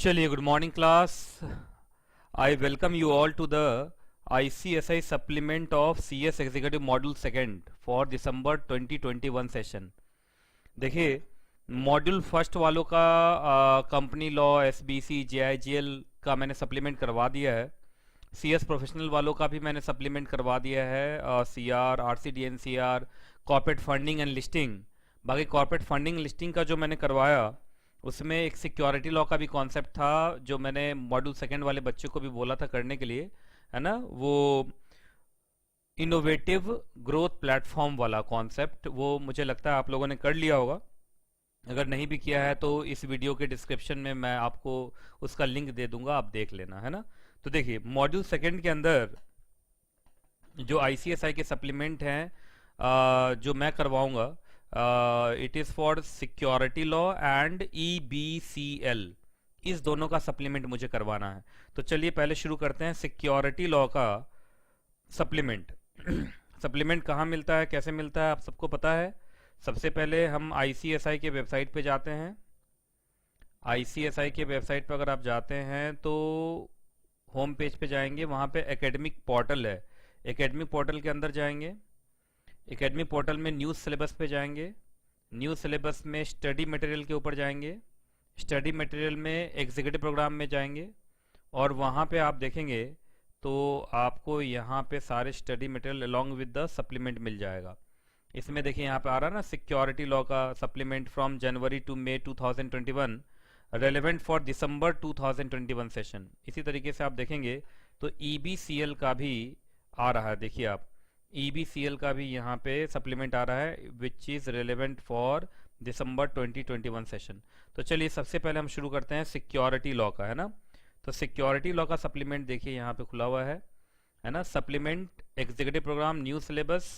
चलिए, good morning class. I welcome you all to the ICSI supplement of CS executive module second for December 2021 session. देखिए, module first वालों का company law, SBC, JIGL का मैंने supplement करवा दिया है। CS प्रोफेशनल वालों का भी मैंने सप्लीमेंट करवा दिया है, CR, RCD, NCR, corporate funding and listing. बाकी कॉर्पोरेट फंडिंग लिस्टिंग का जो मैंने करवाया उसमें एक सिक्योरिटी लॉ का भी कॉन्सेप्ट था, जो मैंने मॉड्यूल सेकंड वाले बच्चे को भी बोला था करने के लिए, है ना। वो इनोवेटिव ग्रोथ प्लेटफॉर्म वाला कॉन्सेप्ट, वो मुझे लगता है आप लोगों ने कर लिया होगा। अगर नहीं भी किया है तो इस वीडियो के डिस्क्रिप्शन में मैं आपको उसका लिंक दे दूंगा, आप देख लेना, है ना। तो देखिए, मॉड्यूल सेकंड के अंदर जो ICSI के सप्लीमेंट हैं जो मैं करवाऊंगा, it is for security law and EBCL, इस दोनों का सप्लीमेंट मुझे करवाना है। तो चलिए पहले शुरू करते हैं सिक्योरिटी लॉ का सप्लीमेंट। सप्लीमेंट कहाँ मिलता है, कैसे मिलता है, आप सबको पता है। सबसे पहले हम ICSI के वेबसाइट पे जाते हैं। ICSI के वेबसाइट पर अगर आप जाते हैं तो होम पेज पे जाएंगे, वहाँ पे एकेडमिक पोर्टल है। एकेडमिक पोर्टल के अंदर जाएंगे, एकेडमिक पोर्टल में न्यूज़ सिलेबस पे जाएंगे, न्यूज़ सिलेबस में स्टडी मटेरियल के ऊपर जाएंगे, स्टडी मटेरियल में एग्जीक्यूटिव प्रोग्राम में जाएंगे, और वहाँ पे आप देखेंगे तो आपको यहाँ पे सारे study material along with the supplement मिल जाएगा। इसमें देखिए यहाँ पे आ रहा है ना, सिक्योरिटी लॉ का supplement from January to May 2021, relevant for December 2021 session. इसी तरीके से आप देखेंगे तो EBCL का भी आ रहा है। देखिए आप, EBCL का भी यहाँ पे सप्लीमेंट आ रहा है, which is relevant for December 2021 session. तो चलिए सबसे पहले हम शुरू करते हैं सिक्योरिटी लॉ का, है ना। तो सिक्योरिटी लॉ का सप्लीमेंट देखिए यहाँ पे खुला हुआ है ना। Supplement executive programme new syllabus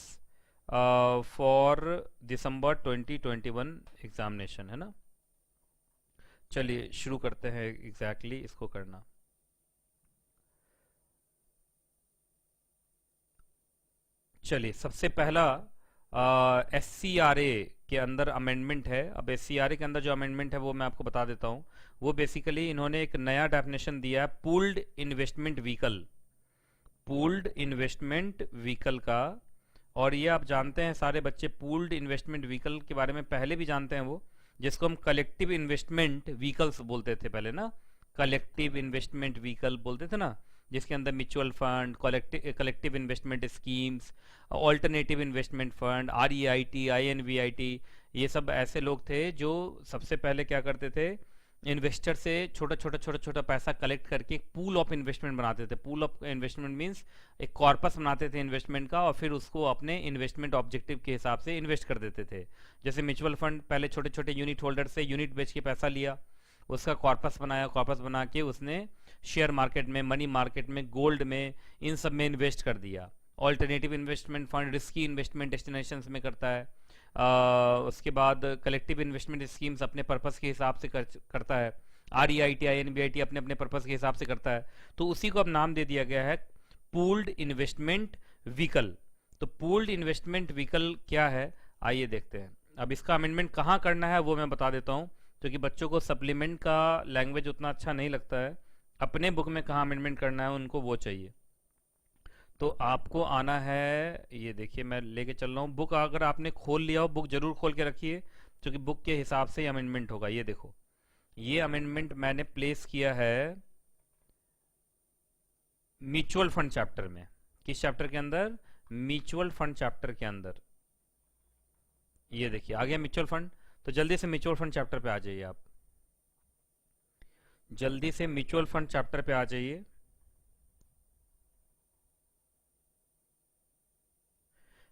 for December 2021 examination, है ना। चलिए शुरू करते हैं एग्जैक्टली इसको करना। चलिए सबसे पहला SCRA के अंदर अमेंडमेंट है। अब SCRA के अंदर जो अमेंडमेंट है वो मैं आपको बता देता हूँ। वो बेसिकली इन्होंने एक नया डेफिनेशन दिया है, pooled investment vehicle, pooled investment vehicle का। और ये आप जानते हैं सारे बच्चे, पूल्ड इन्वेस्टमेंट व्हीकल के बारे में पहले भी जानते हैं, वो जिसको हम कलेक्टिव इन्वेस्टमेंट व्हीकल्स बोलते थे पहले ना, कलेक्टिव इन्वेस्टमेंट व्हीकल बोलते थे ना, जिसके अंदर mutual fund, collective investment schemes, alternative investment fund, REIT, INVIT, ये सब ऐसे लोग थे जो सबसे पहले क्या करते थे, इन्वेस्टर से छोटा छोटा छोटा छोटा पैसा कलेक्ट करके एक पूल ऑफ इन्वेस्टमेंट बनाते थे। पूल ऑफ इन्वेस्टमेंट मींस एक कॉर्पस बनाते थे इन्वेस्टमेंट का, और फिर उसको अपने इन्वेस्टमेंट ऑब्जेक्टिव के हिसाब से इन्वेस्ट कर देते थे। जैसे म्यूचुअल फंड पहले छोटे छोटे यूनिट होल्डर से यूनिट बेच के पैसा लिया, उसका कॉर्पस बनाया, कॉर्पस बना के उसने शेयर मार्केट में, मनी मार्केट में, गोल्ड में, इन सब में इन्वेस्ट कर दिया। Alternative investment fund risky investment destinations में करता है। उसके बाद कलेक्टिव इन्वेस्टमेंट स्कीम्स अपने पर्पस के हिसाब से करता है। REIT, INVIT अपने अपने पर्पस के हिसाब से करता है। तो उसी को अब नाम दे दिया गया है पूल्ड इन्वेस्टमेंट व्हीकल। तो पूल्ड इन्वेस्टमेंट व्हीकल क्या है, आइए देखते हैं। अब इसका अमेंडमेंट कहाँ करना है वो मैं बता देता हूँ, क्योंकि बच्चों को सप्लीमेंट का लैंग्वेज उतना अच्छा नहीं लगता है। अपने बुक में कहाँ अमेंडमेंट करना है उनको वो चाहिए। तो आपको आना है, ये देखिए मैं लेके चल रहा हूँ बुक। अगर आपने खोल लिया हो, बुक जरूर खोल के रखिए, क्योंकि बुक के हिसाब से ही अमेंडमेंट होगा। ये देखो, ये अमेंडमेंट मैंने प्लेस किया है म्यूचुअल फंड चैप्टर में। किस चैप्टर के अंदर? म्यूचुअल फंड चैप्टर के अंदर। ये देखिए आ गया म्यूचुअल फंड। तो जल्दी से म्यूचुअल फंड चैप्टर पे आ जाइए, आप जल्दी से म्यूचुअल फंड चैप्टर पे आ जाइए।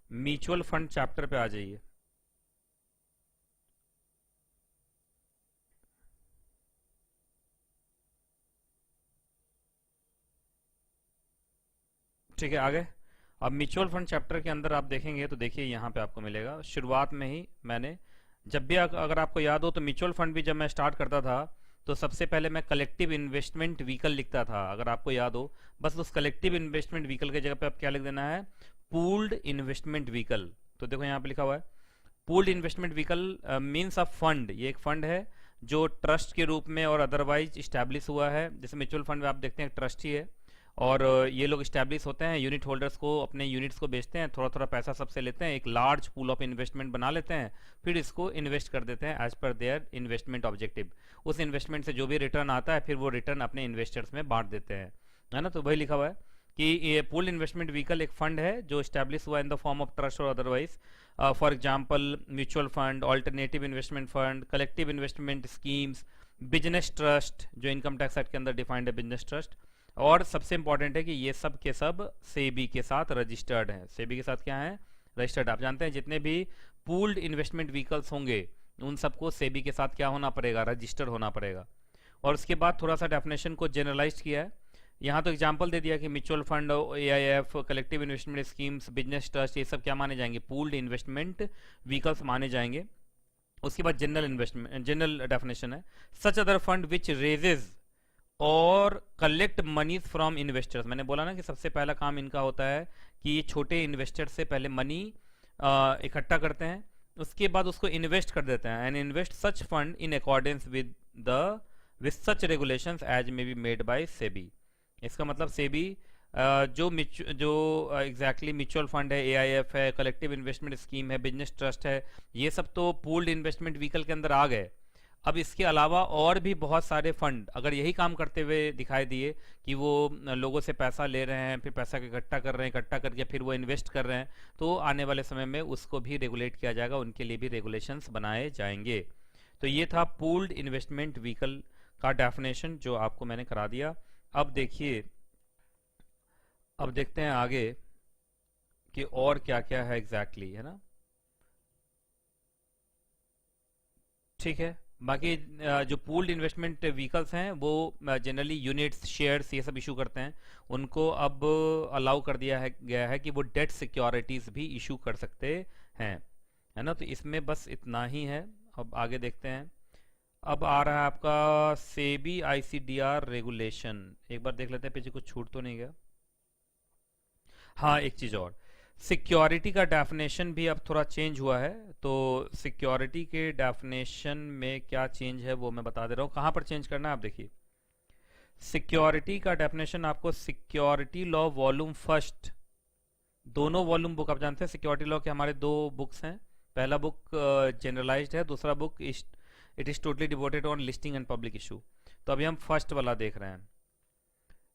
म्यूचुअल फंड चैप्टर पे आ जाइए। ठीक है, आ गए। अब म्यूचुअल फंड चैप्टर के अंदर आप देखेंगे तो देखिए यहाँ पे आपको मिलेगा, शुरुआत में ही मैंने, जब भी अगर आपको याद हो तो म्यूचुअल फंड भी जब मैं स्टार्ट करता था तो सबसे पहले मैं कलेक्टिव इन्वेस्टमेंट व्हीकल लिखता था, अगर आपको याद हो। बस उस कलेक्टिव इन्वेस्टमेंट व्हीकल की जगह पे आप क्या लिख देना है, पूल्ड इन्वेस्टमेंट व्हीकल। तो देखो यहाँ पे लिखा हुआ है pooled investment vehicle means a fund, ये एक फंड है जो ट्रस्ट के रूप में और अदरवाइज इस्टेब्लिश हुआ है। जैसे म्यूचुअल फंड में आप देखते हैं ट्रस्टी है, और ये लोग इस्टेब्लिश होते हैं, यूनिट होल्डर्स को अपने यूनिट्स को बेचते हैं, थोड़ा थोड़ा पैसा सबसे लेते हैं, एक लार्ज पूल ऑफ इन्वेस्टमेंट बना लेते हैं, फिर इसको इन्वेस्ट कर देते हैं as per their investment objective. उस इन्वेस्टमेंट से जो भी रिटर्न आता है फिर वो रिटर्न अपने इन्वेस्टर्स में बांट देते हैं, है ना। तो वही लिखा हुआ है कि ये पूल्ड इन्वेस्टमेंट व्हीकल एक फंड है जो इस्टेब्लिश हुआ in the form of trust और otherwise. For example mutual fund, alternative investment fund, collective investment schemes, business trust जो इनकम टैक्स एक्ट के अंदर डिफाइंड है बिजनेस ट्रस्ट। और सबसे इंपॉर्टेंट है कि ये सब के सब सेबी के साथ रजिस्टर्ड हैं। सेबी के साथ क्या है? रजिस्टर्ड। आप जानते हैं जितने भी पूल्ड इन्वेस्टमेंट व्हीकल्स होंगे उन सबको सेबी के साथ क्या होना पड़ेगा? रजिस्टर्ड होना पड़ेगा। और उसके बाद थोड़ा सा डेफिनेशन को जनरलाइज किया है। यहाँ तो एग्जांपल दे दिया कि mutual fund, AIF, collective investment schemes, business trust, ये सब क्या माने जाएंगे? पूल्ड इन्वेस्टमेंट व्हीकल्स माने जाएंगे। उसके बाद जनरल इन्वेस्टमेंट, जनरल डेफिनेशन है, such other fund which raises और कलेक्ट मनी फ्रॉम इन्वेस्टर्स। मैंने बोला ना कि सबसे पहला काम इनका होता है कि ये छोटे इन्वेस्टर से पहले मनी इकट्ठा करते हैं, उसके बाद उसको इन्वेस्ट कर देते हैं, and invest such fund in accordance with such regulations as may be made by SEBI. इसका मतलब सेबी जो एग्जैक्टली म्यूचुअल फंड है, एआईएफ है, कलेक्टिव इन्वेस्टमेंट स्कीम है, बिजनेस ट्रस्ट है, ये सब तो पूल्ड इन्वेस्टमेंट व्हीकल के अंदर आ गए। अब इसके अलावा और भी बहुत सारे फंड अगर यही काम करते हुए दिखाई दिए कि वो लोगों से पैसा ले रहे हैं, फिर पैसा इकट्ठा कर रहे हैं, इकट्ठा करके फिर वो इन्वेस्ट कर रहे हैं, तो आने वाले समय में उसको भी रेगुलेट किया जाएगा, उनके लिए भी रेगुलेशंस बनाए जाएंगे। तो ये था पूल्ड इन्वेस्टमेंट व्हीकल का डेफिनेशन जो आपको मैंने करा दिया। अब देखिए, अब देखते हैं आगे कि और क्या क्या है एग्जैक्टली, है ना। ठीक है। बाकी जो पूल्ड इन्वेस्टमेंट व्हीकल्स हैं वो जनरली यूनिट्स, शेयर्स, ये सब इशू करते हैं। उनको अब अलाउ कर दिया है गया है कि वो डेट सिक्योरिटीज भी इशू कर सकते हैं, है ना। तो इसमें बस इतना ही है। अब आगे देखते हैं। अब आ रहा है आपका सेबी आईसीडीआर रेगुलेशन। एक बार देख लेते हैं पीछे कुछ छूट तो नहीं गया। हाँ, एक चीज़ और, सिक्योरिटी का डेफिनेशन भी अब थोड़ा चेंज हुआ है। तो सिक्योरिटी के डेफिनेशन में क्या चेंज है वो मैं बता दे रहा हूँ। कहाँ पर चेंज करना है आप देखिए। सिक्योरिटी का डेफिनेशन आपको सिक्योरिटी लॉ वॉल्यूम फर्स्ट, दोनों वॉल्यूम बुक, आप जानते हैं सिक्योरिटी लॉ के हमारे दो बुक्स हैं। पहला बुक जनरलाइज्ड है, दूसरा book it is totally devoted on listing and public issue. तो अभी हम फर्स्ट वाला देख रहे हैं।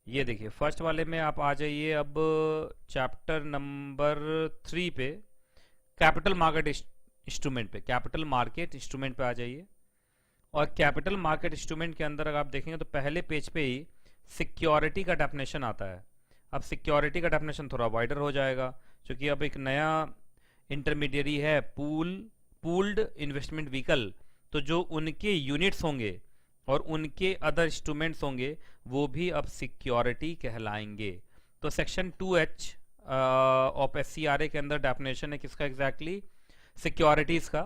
ये देखिए फर्स्ट वाले में आप आ जाइए अब चैप्टर नंबर 3 पे, कैपिटल मार्केट इंस्ट्रूमेंट पे, कैपिटल मार्केट इंस्ट्रूमेंट पे आ जाइए। और कैपिटल मार्केट इंस्ट्रूमेंट के अंदर अगर आप देखेंगे तो पहले पेज पे ही सिक्योरिटी का डेफिनेशन आता है। अब सिक्योरिटी का डेफिनेशन थोड़ा वाइडर हो जाएगा क्योंकि अब एक नया इंटरमीडियरी है, पूल्ड इन्वेस्टमेंट व्हीकल। तो जो उनके यूनिट्स होंगे और उनके अदर इंस्ट्रूमेंट्स होंगे वो भी अब सिक्योरिटी कहलाएंगे। तो सेक्शन 2H ऑफ SCRA के अंदर डेफिनेशन है किसका? एग्जैक्टली सिक्योरिटीज का।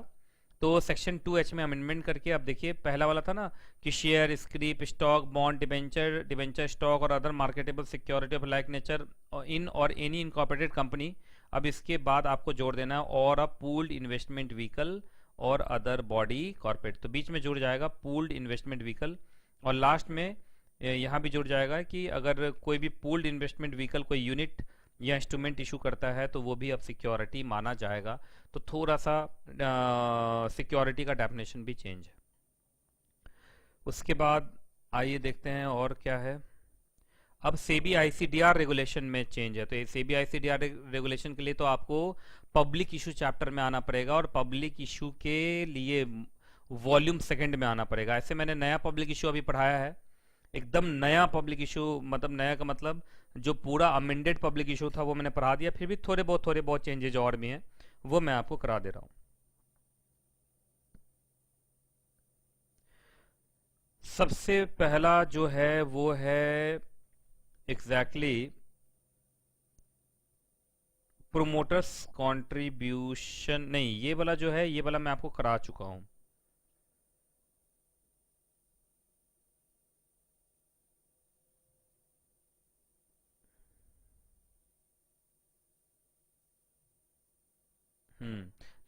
तो सेक्शन 2H में अमेंडमेंट करके अब देखिए, पहला वाला था ना कि share, scrip, stock, bond, debenture, debenture stock और other marketable security of like nature in और एनी इनकॉर्पोरेटेड कंपनी। अब इसके बाद आपको जोड़ देना है और अ पूल्ड इन्वेस्टमेंट व्हीकल और अदर बॉडी कॉर्पोरेट। तो बीच में जुड़ जाएगा पूल्ड इन्वेस्टमेंट व्हीकल, और लास्ट में यहाँ भी जुड़ जाएगा कि अगर कोई भी पूल्ड इन्वेस्टमेंट व्हीकल कोई यूनिट या इंस्ट्रूमेंट इशू करता है तो वो भी अब सिक्योरिटी माना जाएगा। तो थोड़ा सा सिक्योरिटी का डेफिनेशन भी चेंज है। उसके बाद आइए देखते हैं और क्या है। अब सेबी आईसीडीआर रेगुलेशन में चेंज है। तो सेबी आईसीडीआर रेगुलेशन के लिए तो आपको पब्लिक इशू चैप्टर में आना पड़ेगा और पब्लिक इशू के लिए वॉल्यूम सेकंड में आना पड़ेगा। ऐसे मैंने नया पब्लिक इशू अभी पढ़ाया है, एकदम नया पब्लिक इशू, मतलब नया का मतलब जो पूरा अमेंडेड पब्लिक इशू था वो मैंने पढ़ा दिया। फिर भी थोड़े बहुत चेंजेज और भी हैं, वो मैं आपको करा दे रहा हूँ। सबसे पहला जो है वो है एग्जैक्टली प्रोमोटर्स कंट्रीब्यूशन। नहीं, ये वाला जो है, ये वाला मैं आपको करा चुका हूं।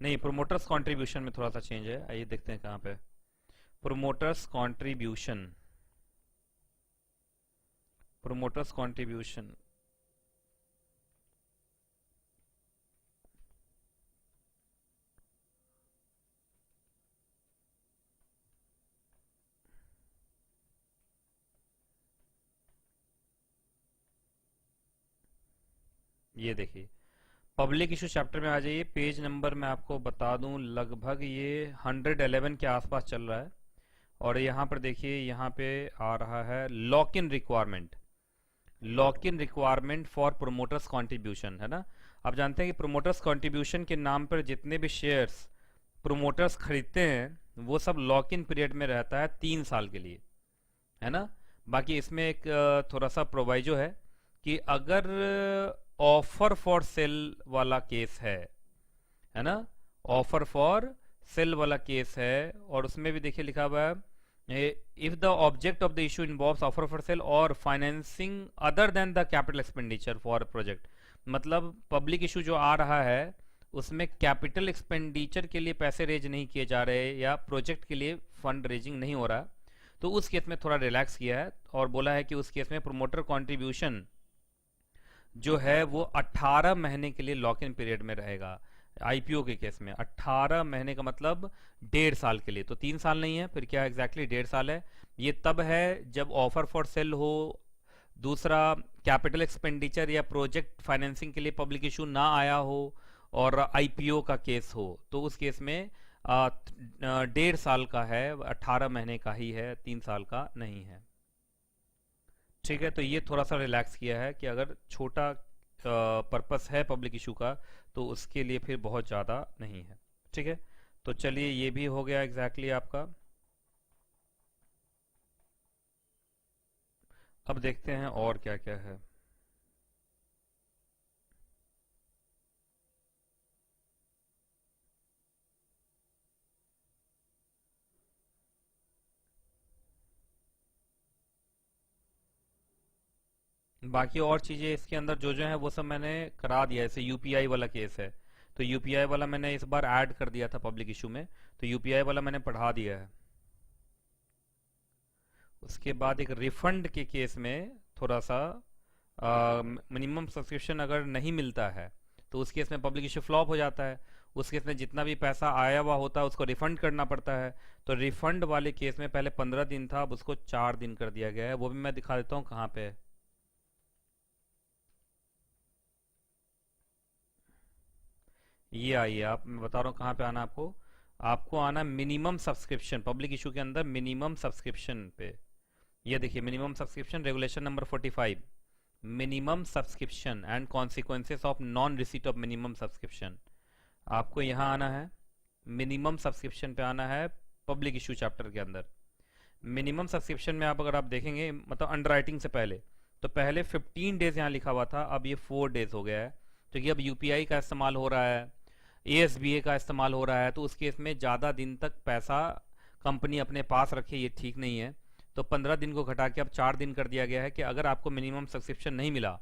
नहीं, प्रोमोटर्स कंट्रीब्यूशन में थोड़ा सा चेंज है। आइए देखते हैं कहाँ पे। Promoters contribution, promoters contribution. ये देखिए, पब्लिक इशू चैप्टर में आ जाइए, पेज नंबर मैं आपको बता दूं, लगभग ये 111 के आसपास चल रहा है। और यहाँ पर देखिए, यहाँ पे आ रहा है lock in requirement, lock in requirement for promoters contribution, है ना। आप जानते हैं कि प्रोमोटर्स कंट्रीब्यूशन के नाम पर जितने भी शेयर्स प्रोमोटर्स खरीदते हैं वो सब लॉक इन पीरियड में रहता है 3 साल के लिए, है ना। बाकी इसमें एक थोड़ा सा प्रोवाइजो है कि अगर ऑफर फॉर सेल वाला केस है ना, ऑफर फॉर सेल वाला केस है, और उसमें भी देखिए लिखा हुआ है, if the object of the issue involves offer for sale और financing other than the capital expenditure for project, मतलब पब्लिक इशू जो आ रहा है उसमें कैपिटल एक्सपेंडिचर के लिए पैसे रेज नहीं किए जा रहे या प्रोजेक्ट के लिए फंड रेजिंग नहीं हो रहा, तो उस केस में थोड़ा रिलैक्स किया है और बोला है कि उस केस में प्रोमोटर कंट्रीब्यूशन जो है वो 18 महीने के लिए लॉक इन पीरियड में रहेगा। आईपीओ के केस में 18 महीने का मतलब 1.5 साल के लिए, तो 3 साल नहीं है, फिर क्या एग्जैक्टली 1.5 साल है। ये तब है जब ऑफर फॉर सेल हो, दूसरा कैपिटल एक्सपेंडिचर या प्रोजेक्ट फाइनेंसिंग के लिए पब्लिक इशू ना आया हो, और आईपीओ का केस हो, तो उस केस में 1.5 साल का है, 18 महीने का ही है, 3 साल का नहीं है। ठीक है, तो ये थोड़ा सा रिलैक्स किया है कि अगर छोटा पर्पस है पब्लिक इशू का तो उसके लिए फिर बहुत ज़्यादा नहीं है। ठीक है, तो चलिए ये भी हो गया एग्जैक्टली आपका। अब देखते हैं और क्या क्या है। बाकी और चीज़ें इसके अंदर जो जो है वो सब मैंने करा दिया है। जैसे यूपीआई वाला केस है, तो यूपीआई वाला मैंने इस बार ऐड कर दिया था पब्लिक इशू में, तो यूपीआई वाला मैंने पढ़ा दिया है। उसके बाद एक रिफंड के केस में थोड़ा सा मिनिमम सब्सक्रिप्शन अगर नहीं मिलता है तो उस केस में पब्लिक इशू फ्लॉप हो जाता है। उस केस में जितना भी पैसा आया हुआ होता है उसको रिफंड करना पड़ता है। तो रिफंड वाले केस में पहले 15 दिन था, अब उसको 4 दिन कर दिया गया है। वो भी मैं दिखा देता हूँ कहाँ पे है। ये आइए, आप मैं बता रहा हूँ कहाँ पे आना आपको। आपको आना मिनिमम सब्सक्रिप्शन, पब्लिक इशू के अंदर मिनिमम सब्सक्रिप्शन पे। ये देखिए minimum subscription regulation number 45, minimum subscription and consequences of non receipt of minimum subscription. आपको यहाँ आना है, मिनिमम सब्सक्रिप्शन पे आना है पब्लिक इशू चैप्टर के अंदर। मिनिमम सब्सक्रिप्शन में आप अगर आप देखेंगे, मतलब अंडर राइटिंग से पहले, तो पहले 15 डेज यहाँ लिखा हुआ था, अब ये 4 डेज हो गया है, क्योंकि अब यूपीआई का इस्तेमाल हो रहा है, एएसबीए का इस्तेमाल हो रहा है, तो उस केस में ज़्यादा दिन तक पैसा कंपनी अपने पास रखे ये ठीक नहीं है। तो 15 दिन को घटा के अब 4 दिन कर दिया गया है कि अगर आपको मिनिमम सब्सक्रिप्शन नहीं मिला,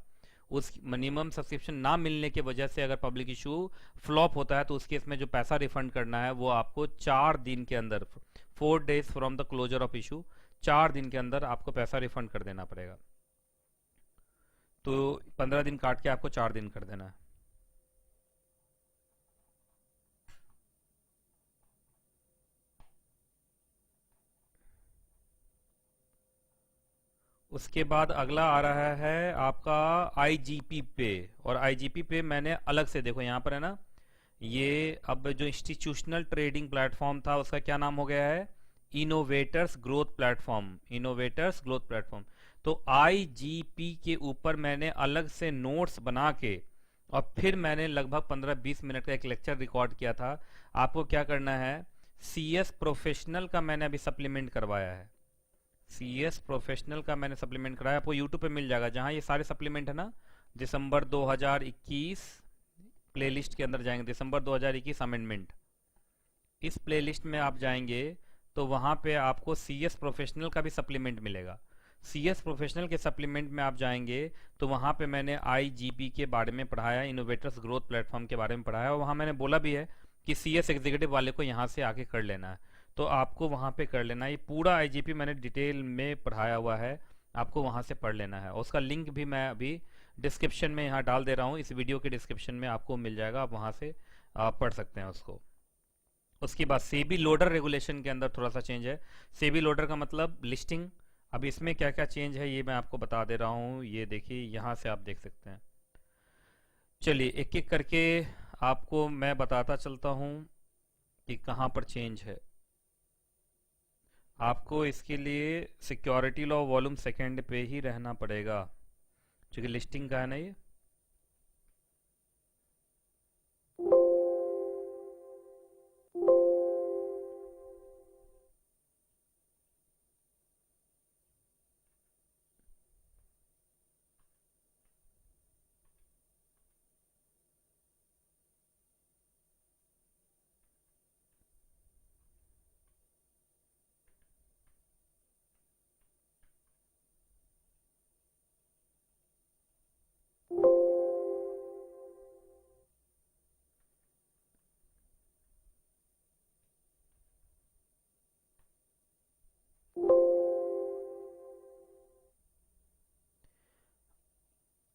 उस मिनिमम सब्सक्रिप्शन ना मिलने की वजह से अगर पब्लिक इशू फ्लॉप होता है, तो उस केस में जो पैसा रिफंड करना है वो आपको 4 दिन के अंदर, 4 days from the closure of issue, 4 दिन के अंदर आपको पैसा रिफंड कर देना पड़ेगा। तो 15 दिन काट के आपको 4 दिन कर देना है। उसके बाद अगला आ रहा है आपका आईजीपी पे। और आईजीपी पे मैंने अलग से, देखो यहाँ पर है ना, ये अब जो इंस्टीट्यूशनल ट्रेडिंग प्लेटफॉर्म था उसका क्या नाम हो गया है, innovators growth platform, innovators growth platform. तो आईजीपी के ऊपर मैंने अलग से नोट्स बना के और फिर मैंने लगभग 15-20 मिनट का एक लेक्चर रिकॉर्ड किया था। आपको क्या करना है, सीएस प्रोफेशनल का मैंने अभी सप्लीमेंट करवाया है, सीएस प्रोफेशनल का मैंने सप्लीमेंट कराया, आपको यूट्यूब पे मिल जाएगा, जहाँ ये सारे सप्लीमेंट है ना, दिसंबर 2021 प्लेलिस्ट के अंदर जाएंगे, दिसंबर 2021 अमेंडमेंट, इस प्लेलिस्ट में आप जाएंगे तो वहाँ पे आपको सीएस प्रोफेशनल का भी सप्लीमेंट मिलेगा। सीएस प्रोफेशनल के सप्लीमेंट में आप जाएंगे तो वहाँ पे मैंने आईजीपी के बारे में पढ़ाया, इनोवेटर्स ग्रोथ प्लेटफॉर्म के बारे में पढ़ाया, और वहाँ मैंने बोला भी है कि सीएस एग्जीक्यूटिव वाले को यहाँ से आके कर लेना है। तो आपको वहाँ पे कर लेना है। ये पूरा आईजीपी मैंने डिटेल में पढ़ाया हुआ है, आपको वहाँ से पढ़ लेना है। और उसका लिंक भी मैं अभी डिस्क्रिप्शन में यहाँ डाल दे रहा हूँ, इस वीडियो के डिस्क्रिप्शन में आपको मिल जाएगा, आप वहाँ से आप पढ़ सकते हैं उसको। उसके बाद सेबी लोडर रेगुलेशन के अंदर थोड़ा सा चेंज है। सेबी लोडर का मतलब लिस्टिंग। अब इसमें क्या क्या चेंज है ये मैं आपको बता दे रहा हूँ, ये देखिए यहाँ से आप देख सकते हैं। चलिए एक एक करके आपको मैं बताता चलता हूँ कि कहाँ पर चेंज है। आपको इसके लिए सिक्योरिटी लॉ वॉल्यूम सेकेंड पे ही रहना पड़ेगा, क्योंकि लिस्टिंग का है ना ये।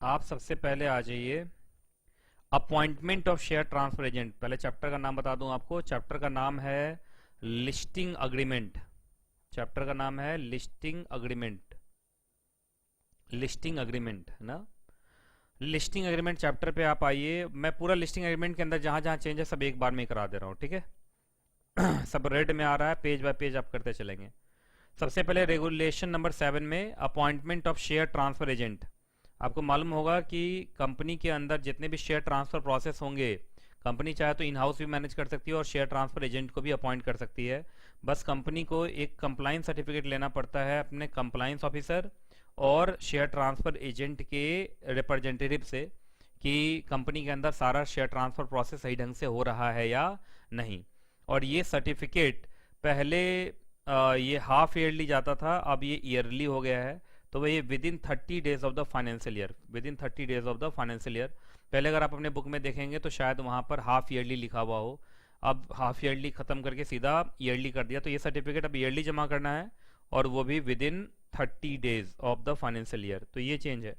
आप सबसे पहले आ जाइए appointment of share transfer agent. पहले चैप्टर का नाम बता दूं आपको, चैप्टर का नाम है लिस्टिंग अग्रीमेंट। चैप्टर का नाम है लिस्टिंग अग्रीमेंट। लिस्टिंग अग्रीमेंट है ना। लिस्टिंग एग्रीमेंट चैप्टर पे आप आइए। मैं पूरा लिस्टिंग एग्रीमेंट के अंदर जहां जहां चेंज है सब एक बार में ही करा दे रहा हूँ, ठीक है। सब रेड में आ रहा है, पेज बाय पेज आप करते चलेंगे। सबसे पहले रेगुलेशन नंबर 7 में appointment of share transfer agent. आपको मालूम होगा कि कंपनी के अंदर जितने भी शेयर ट्रांसफर प्रोसेस होंगे, कंपनी चाहे तो इन हाउस भी मैनेज कर सकती है और शेयर ट्रांसफर एजेंट को भी अपॉइंट कर सकती है। बस कंपनी को एक कंप्लाइंस सर्टिफिकेट लेना पड़ता है अपने कंप्लाइंस ऑफिसर और शेयर ट्रांसफर एजेंट के रिप्रेजेंटेटिव से कि कंपनी के अंदर सारा शेयर ट्रांसफर प्रोसेस सही ढंग से हो रहा है या नहीं। और ये सर्टिफिकेट पहले ये हाफ ईयरली जाता था, अब ये ईयरली हो गया है। तो वही with in 30 days of the financial year, with in 30 days of the financial year. पहले अगर आप अपने बुक में देखेंगे तो शायद वहाँ पर हाफ ईयरली लिखा हुआ हो, अब हाफ ईयरली खत्म करके सीधा ईयरली कर दिया। तो ये सर्टिफिकेट अब ईयरली जमा करना है और वो भी with in 30 days of the financial year. तो ये चेंज है,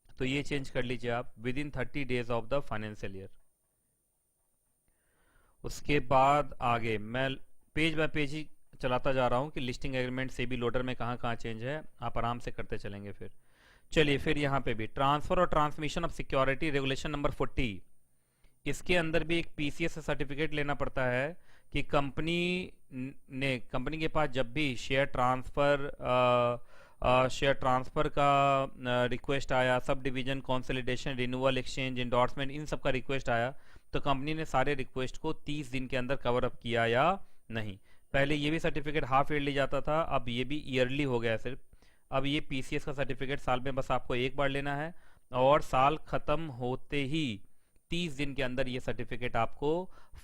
तो ये चेंज कर लीजिए आप, with in 30 days of the financial year. उसके बाद आगे मैं पेज बाय पेज ही चलाता जा रहा हूँ कि लिस्टिंग एग्रीमेंट से भी लोडर में कहाँ कहाँ चेंज है, आप आराम से करते चलेंगे। फिर चलिए, फिर यहाँ पे भी ट्रांसफर और transmission of security regulation number 40। इसके अंदर भी एक पीसीएस सर्टिफिकेट लेना पड़ता है कि कंपनी के पास जब भी शेयर ट्रांसफर का रिक्वेस्ट आया, sub division, consolidation, renewal, exchange, endorsement, इन सब का रिक्वेस्ट आया, तो कंपनी ने सारे रिक्वेस्ट को 30 दिन के अंदर कवर अप किया या नहीं। पहले ये भी सर्टिफिकेट हाफ ईयरली जाता था, अब ये भी ईयरली हो गया सिर्फ। अब ये पीसीएस का सर्टिफिकेट साल में बस आपको एक बार लेना है और साल खत्म होते ही 30 दिन के अंदर ये सर्टिफिकेट आपको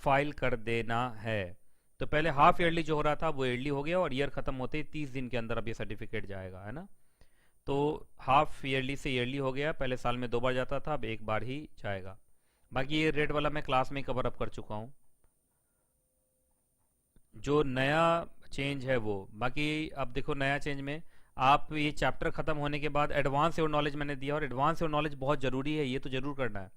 फाइल कर देना है। तो पहले हाफ ईयरली जो हो रहा था वो ईयरली हो गया और ईयर खत्म होते ही 30 दिन के अंदर अब ये सर्टिफिकेट जाएगा, है ना। तो हाफ ईयरली से ईयरली हो गया, पहले साल में 2 बार जाता था, अब एक बार ही जाएगा। बाकी ये रेड वाला मैं क्लास में कवर अप कर चुका हूँ, जो नया चेंज है वो। बाकी अब देखो नया चेंज में आप ये चैप्टर खत्म होने के बाद एडवांस योर नॉलेज मैंने दिया, और एडवांस योर नॉलेज बहुत ज़रूरी है, ये तो ज़रूर करना है।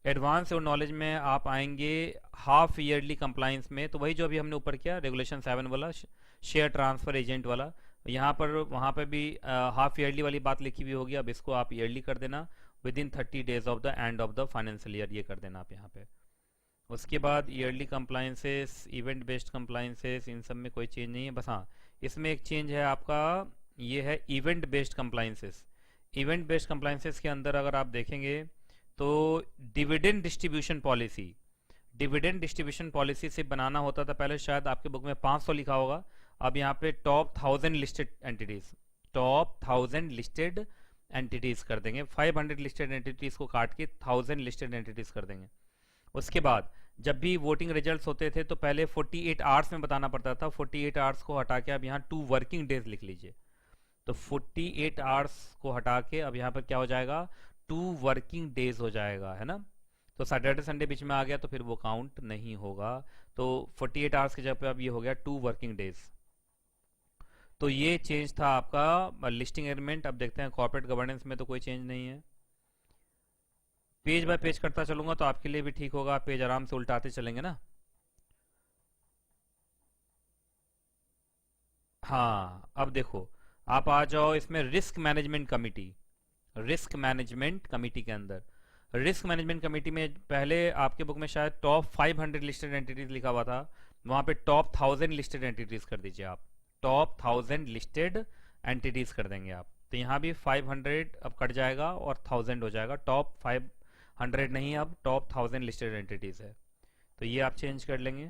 एडवांस योर नॉलेज में आप आएंगे हाफ ईयरली कंप्लाइंस में, तो वही जो अभी हमने ऊपर किया रेगुलेशन 7 वाला, शेयर ट्रांसफर एजेंट वाला, यहाँ पर वहाँ पर भी हाफ ईयरली वाली बात लिखी हुई होगी, अब इसको आप ईयरली कर देना, within 30 days of the end of the financial year, ये कर देना आप यहाँ पे। उसके बाद yearly compliances, event based compliances, इन सब में कोई चेंज नहीं है। बस हाँ, इसमें एक चेंज है आपका, ये है event based compliances. Event based compliances के अंदर अगर आप देखेंगे तो dividend distribution policy, dividend distribution policy से बनाना होता था पहले, शायद आपके बुक में 500 लिखा होगा, अब यहाँ पे top 1000 listed entities, top 1000 listed entities कर देंगे। 500 लिस्टेड एंटिटीज को काट के 1000 लिस्टेड एंटिटीज कर देंगे। उसके बाद जब भी वोटिंग रिजल्ट्स होते थे तो पहले 48 आवर्स में बताना पड़ता था, 48 आवर्स को हटा के अब यहाँ 2 वर्किंग डेज लिख लीजिए। तो 48 आवर्स को हटा के अब यहाँ पर क्या हो जाएगा, 2 वर्किंग डेज हो जाएगा, है ना। तो सैटरडे संडे बीच में आ गया तो फिर वो काउंट नहीं होगा। तो 48 आवर्स की जगह पे अब ये हो गया 2 वर्किंग डेज। तो ये चेंज था आपका लिस्टिंग एग्रीमेंट। अब देखते हैं कॉर्पोरेट गवर्नेंस में तो कोई चेंज नहीं है। पेज बाय पेज करता चलूंगा तो आपके लिए भी ठीक होगा, पेज आराम से उल्टाते चलेंगे ना। हाँ अब देखो, आप आ जाओ इसमें risk management committee. Risk management committee के अंदर, रिस्क मैनेजमेंट कमेटी में पहले आपके बुक में शायद टॉप 500 लिस्टेड एंटिटीज लिखा हुआ था, वहां पे टॉप 1000 लिस्टेड एंटिटीज कर दीजिए आप। टॉप 1000 लिस्टेड एंटिटीज कर देंगे आप, तो यहाँ भी 500 अब कट जाएगा और 1000 हो जाएगा। टॉप 500 नहीं, अब टॉप 1000 लिस्टेड एंटिटीज है, तो ये आप चेंज कर लेंगे।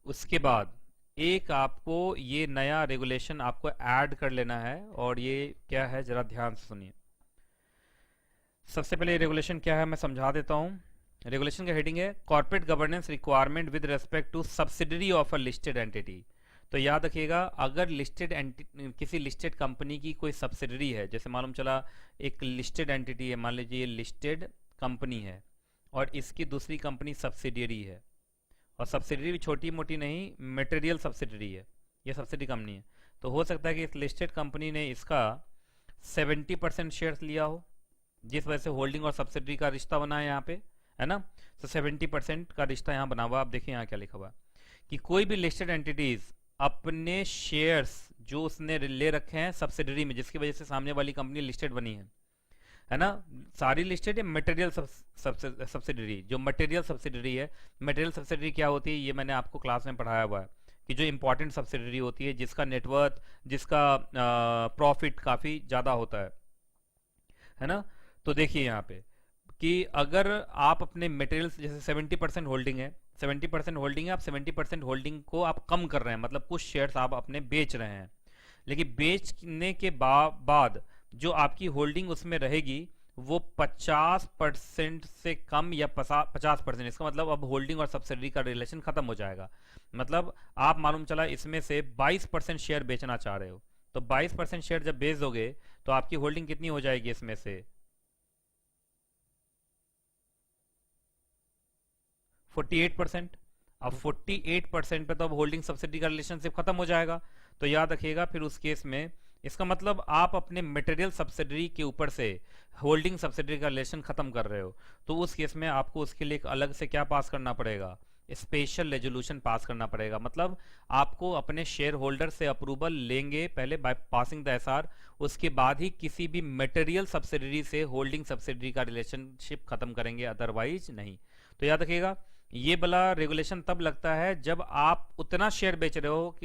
उसके बाद एक आपको ये नया रेगुलेशन आपको ऐड कर लेना है, और ये क्या है जरा ध्यान से सुनिए। सबसे पहले रेगुलेशन क्या है मैं समझा देता हूं। रेगुलेशन का हेडिंग है corporate governance requirement with respect to subsidiary of a listed entity. तो याद रखिएगा, अगर किसी लिस्टेड कंपनी की कोई सब्सिडरी है, जैसे मालूम चला एक लिस्टेड एंटिटी है, मान लीजिए ये लिस्टेड कंपनी है और इसकी दूसरी कंपनी सब्सिडियरी है, और सब्सिडरी भी छोटी मोटी नहीं, मटेरियल सब्सिडरी है, ये सब्सिडी कंपनी है। तो हो सकता है कि इस लिस्टेड कंपनी ने इसका 70% शेयर्स लिया हो, जिस वजह से होल्डिंग और सब्सिडरी का रिश्ता बना है यहाँ पे, है ना। तो 70% का रिश्ता यहाँ बना हुआ। आप देखिए यहाँ क्या लिखा हुआ कि कोई भी लिस्टेड एंटिटीज अपने शेयर्स जो उसने ले रखे हैं सब्सिडरी में, जिसकी वजह से सामने वाली कंपनी लिस्टेड बनी है ना, सारी लिस्टेड है मटेरियल सब्सिडरी। जो मटेरियल सब्सिडरी है, मटेरियल सब्सिडरी क्या होती है ये मैंने आपको क्लास में पढ़ाया हुआ है कि जो इंपॉर्टेंट सब्सिडरी होती है, जिसका नेटवर्थ, जिसका प्रॉफिट काफ़ी ज़्यादा होता है ना। तो देखिए यहाँ पे कि अगर आप अपने मटेरियल्स, जैसे 70% होल्डिंग है, 70% होल्डिंग है, आप 70% होल्डिंग को आप कम कर रहे हैं, मतलब कुछ शेयर्स आप अपने बेच रहे हैं, लेकिन बेचने के बाद जो आपकी होल्डिंग उसमें रहेगी वो 50% से कम या 50%। इसका मतलब अब होल्डिंग और सब्सिडी का रिलेशन खत्म हो जाएगा। मतलब आप मालूम चला इसमें से 22% शेयर बेचना चाह रहे हो, तो 22% शेयर जब बेच दोगे तो आपकी होल्डिंग कितनी हो जाएगी इसमें से 48%। अब 48% पे तो अब होल्डिंग सब्सिडी का रिलेशनशिप खत्म हो जाएगा। तो याद रखिएगा फिर उस केस में इसका मतलब आप अपने मटेरियल सब्सिडरी के ऊपर से होल्डिंग सब्सिडरी का रिलेशन खत्म कर रहे हो, तो उस केस में आपको उसके लिए एक अलग से क्या पास करना पड़ेगा, स्पेशल रेजोल्यूशन पास करना पड़ेगा। मतलब आपको अपने शेयर होल्डर से अप्रूवल लेंगे पहले बाय पासिंग द एसआर, उसके बाद ही किसी भी मटेरियल सब्सिडरी से होल्डिंग सब्सिडरी का रिलेशनशिप खत्म करेंगे, अदरवाइज नहीं। तो याद रखिएगा ये वाला रेगुलेशन तब लगता है जब आप उतना शेयर बेच रहे हो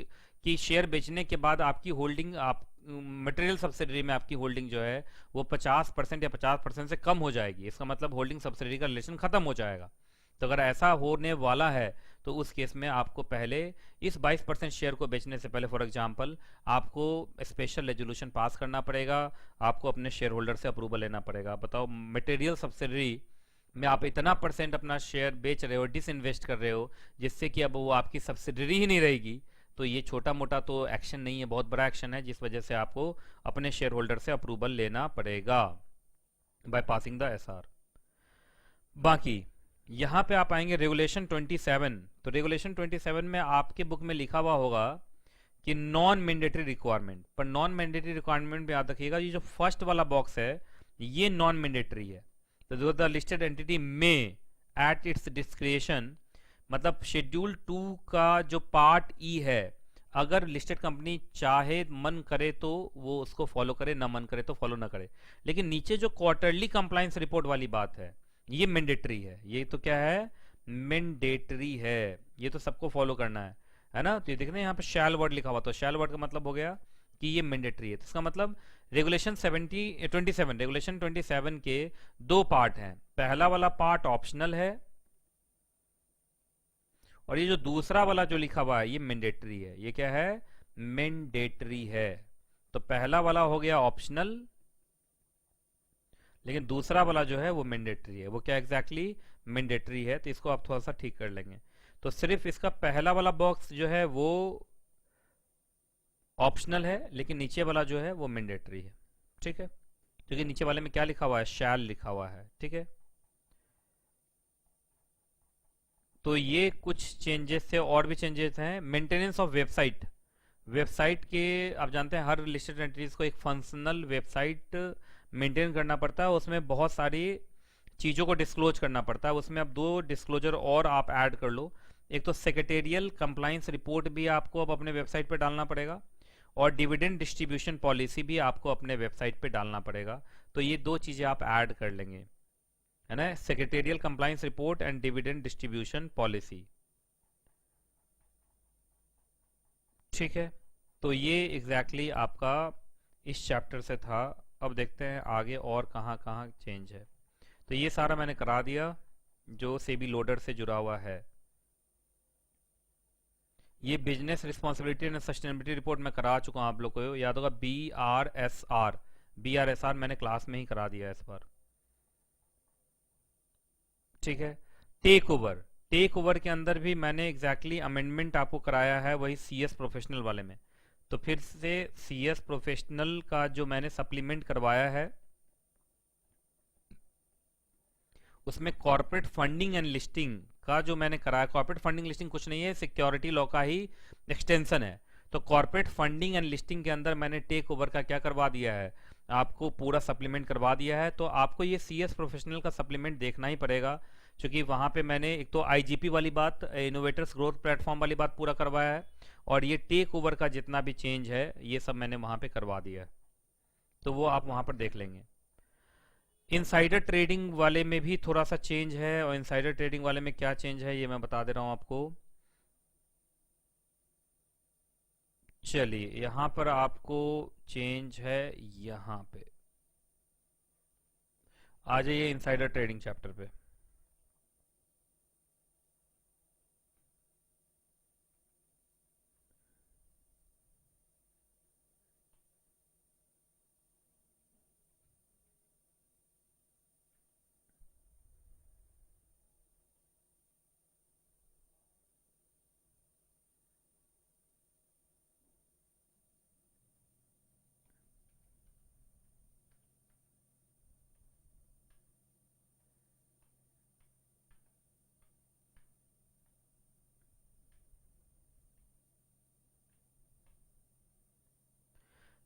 कि शेयर बेचने के बाद आपकी होल्डिंग, आप मटेरियल सब्सिडरी में आपकी होल्डिंग जो है वो 50% या 50% से कम हो जाएगी। इसका मतलब होल्डिंग सब्सिडरी का रिलेशन खत्म हो जाएगा। तो अगर ऐसा होने वाला है तो उस केस में आपको पहले इस 22% शेयर को बेचने से पहले, फॉर एग्जांपल, आपको स्पेशल रेजोल्यूशन पास करना पड़ेगा, आपको अपने शेयर होल्डर से अप्रूवल लेना पड़ेगा। बताओ मटेरियल सब्सिडरी में आप इतना परसेंट अपना शेयर बेच रहे हो, डिसइन्वेस्ट कर रहे हो, जिससे कि अब वो आपकी सब्सिडरी ही नहीं रहेगी। तो ये छोटा मोटा तो एक्शन नहीं है, बहुत बड़ा एक्शन है, जिस वजह से आपको अपने शेयर होल्डर से अप्रूवल लेना पड़ेगा बाय पासिंग द एसआर। बाकी यहाँ पे आप आएंगे रेगुलेशन 27। तो रेगुलेशन 27 में आपके बुक में लिखा हुआ होगा कि नॉन मैंडेटरी रिक्वायरमेंट, पर नॉन मैंडेटरी रिक्वायरमेंट में याद रखिएगा ये जो फर्स्ट वाला बॉक्स है ये नॉन मैंडेटरी है। तो जो द लिस्टेड एंटिटी में एट इट्स डिस्क्रिशन, मतलब शेड्यूल 2 का जो पार्ट ई है, अगर लिस्टेड कंपनी चाहे मन करे तो वो उसको फॉलो करे, ना मन करे तो फॉलो ना करे। लेकिन नीचे जो क्वार्टरली कंप्लायंस रिपोर्ट वाली बात है ये मैंडेटरी है। ये तो क्या है, मैंडेटरी है, ये तो सबको फॉलो करना है ना। तो ये देखना यहाँ पे शैल वर्ड लिखा हुआ, तो शैल वर्ड का मतलब हो गया कि ये मैंडेटरी है। तो इसका मतलब रेगुलेशन 27, रेगुलेशन 27 के दो पार्ट हैं। पहला वाला पार्ट ऑप्शनल है और ये जो दूसरा वाला जो लिखा हुआ है ये मैंडेटरी है। ये क्या है, मैंडेटरी है। तो पहला वाला हो गया ऑप्शनल, लेकिन दूसरा वाला जो है वो मैंडेटरी है। वो क्या एग्जैक्टली मैंडेटरी है, तो इसको आप थोड़ा सा ठीक कर लेंगे। तो सिर्फ इसका पहला वाला बॉक्स जो है वो ऑप्शनल है, लेकिन नीचे वाला जो है वो मैंडेटरी है। ठीक है, क्योंकि नीचे वाले में क्या लिखा हुआ है, शैल लिखा हुआ है, ठीक है। तो ये कुछ चेंजेस थे, और भी चेंजेस हैं। मेंटेनेंस ऑफ वेबसाइट, वेबसाइट के, आप जानते हैं हर लिस्टेड एंटिटीज को एक फंक्शनल वेबसाइट मेंटेन करना पड़ता है, उसमें बहुत सारी चीज़ों को डिस्क्लोज करना पड़ता है। उसमें अब दो डिस्क्लोजर और आप ऐड कर लो। एक तो सेक्रेटेरियल कंप्लाइंस रिपोर्ट भी आपको अब अपने वेबसाइट पे डालना पड़ेगा, और डिविडेंड डिस्ट्रीब्यूशन पॉलिसी भी आपको अपने वेबसाइट पे डालना पड़ेगा। तो ये दो चीज़ें आप ऐड कर लेंगे, है ना, secretarial compliance report and dividend distribution policy, ठीक है। तो ये एग्जैक्टली exactly आपका इस चैप्टर से था। अब देखते हैं आगे और कहाँ कहाँ चेंज है। तो ये सारा मैंने करा दिया जो सेबी लोडर से जुड़ा हुआ है। ये business responsibility and sustainability report मैं करा चुका हूँ, आप लोग को याद होगा, बी आर एस आर मैंने क्लास में ही करा दिया है इस बार, ठीक है। टेक ओवर, टेक ओवर के अंदर भी मैंने एग्जैक्टली अमेंडमेंट आपको कराया है, वही सी एस प्रोफेशनल वाले में। तो फिर से सी एस प्रोफेशनल का जो मैंने सप्लीमेंट करवाया है, उसमें कॉर्पोरेट फंडिंग एंड लिस्टिंग का जो मैंने कराया, कॉर्पोरेट फंडिंग लिस्टिंग कुछ नहीं है, सिक्योरिटी लॉ का ही एक्सटेंशन है। तो कॉर्पोरेट फंडिंग एंड लिस्टिंग के अंदर मैंने टेक ओवर का क्या करवा दिया है, आपको पूरा सप्लीमेंट करवा दिया है। तो आपको ये सी एस प्रोफेशनल का सप्लीमेंट देखना ही पड़ेगा, क्योंकि वहां पे मैंने एक तो आईजीपी वाली बात, इनोवेटर्स ग्रोथ प्लेटफॉर्म वाली बात पूरा करवाया है, और ये टेक ओवर का जितना भी चेंज है ये सब मैंने वहां पे करवा दिया है। तो वो आप वहां पर देख लेंगे। इनसाइडर ट्रेडिंग वाले में भी थोड़ा सा चेंज है, और इनसाइडर ट्रेडिंग वाले में क्या चेंज है ये मैं बता दे रहा हूं आपको। चलिए यहाँ पर आपको चेंज है, यहाँ पे आ जाइए इनसाइडर ट्रेडिंग चैप्टर पे।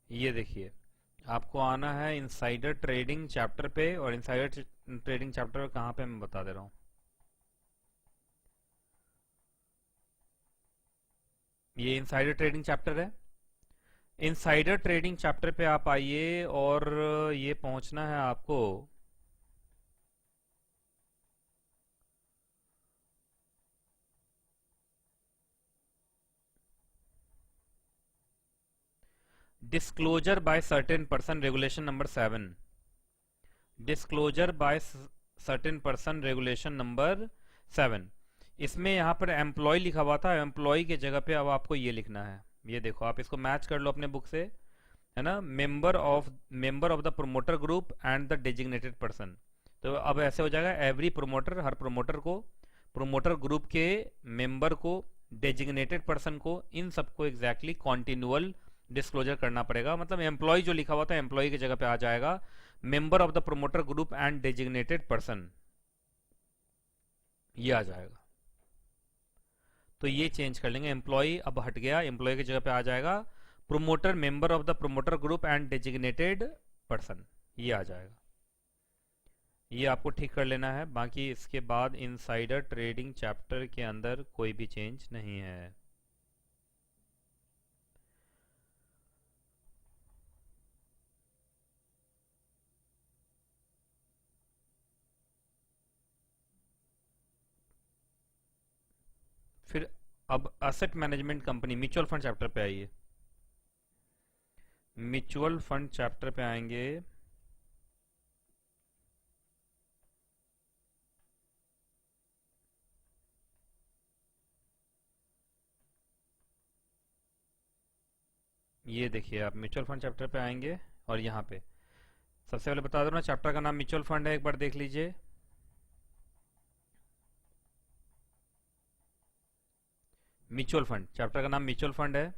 ये देखिए, आपको आना है इनसाइडर ट्रेडिंग चैप्टर पे, और इनसाइडर ट्रेडिंग चैप्टर कहाँ पे मैं बता दे रहा हूँ। ये इनसाइडर ट्रेडिंग चैप्टर है। इनसाइडर ट्रेडिंग चैप्टर पे आप आइए, और ये पहुंचना है आपको disclosure by certain person regulation number 7, disclosure by certain person regulation number 7। इसमें यहाँ पर एम्प्लॉय लिखा हुआ था, एम्प्लॉय की जगह पे अब आपको ये लिखना है। ये देखो, आप इसको मैच कर लो अपने बुक से, है ना, member of the promoter group and the designated person. तो अब ऐसे हो जाएगा, एवरी प्रोमोटर, हर प्रोमोटर को, प्रोमोटर ग्रुप के मेंबर को, डेजिग्नेटेड पर्सन को, इन सबको एग्जैक्टली कॉन्टिन्यूअल डिस्क्लोजर करना पड़ेगा। मतलब एम्प्लॉय जो लिखा हुआ था, एम्प्लॉय की जगह पे आ जाएगा member of the promoter group and designated person, ये आ जाएगा। तो ये चेंज कर लेंगे, एम्प्लॉय अब हट गया, एम्प्लॉय की जगह पे आ जाएगा promoter, member of the promoter group and designated person, ये आ जाएगा। ये आपको ठीक कर लेना है। बाकी इसके बाद इनसाइडर ट्रेडिंग चैप्टर के अंदर कोई भी चेंज नहीं है। फिर अब asset management company, mutual fund chapter पे आइए। म्यूचुअल फंड चैप्टर पे आएंगे। ये देखिए, आप म्यूचुअल फंड चैप्टर पे आएंगे, और यहाँ पे सबसे पहले बता दो ना, चैप्टर का नाम म्यूचुअल फंड है, एक बार देख लीजिए। म्यूचुअल फंड चैप्टर का नाम म्यूचुअल फंड है।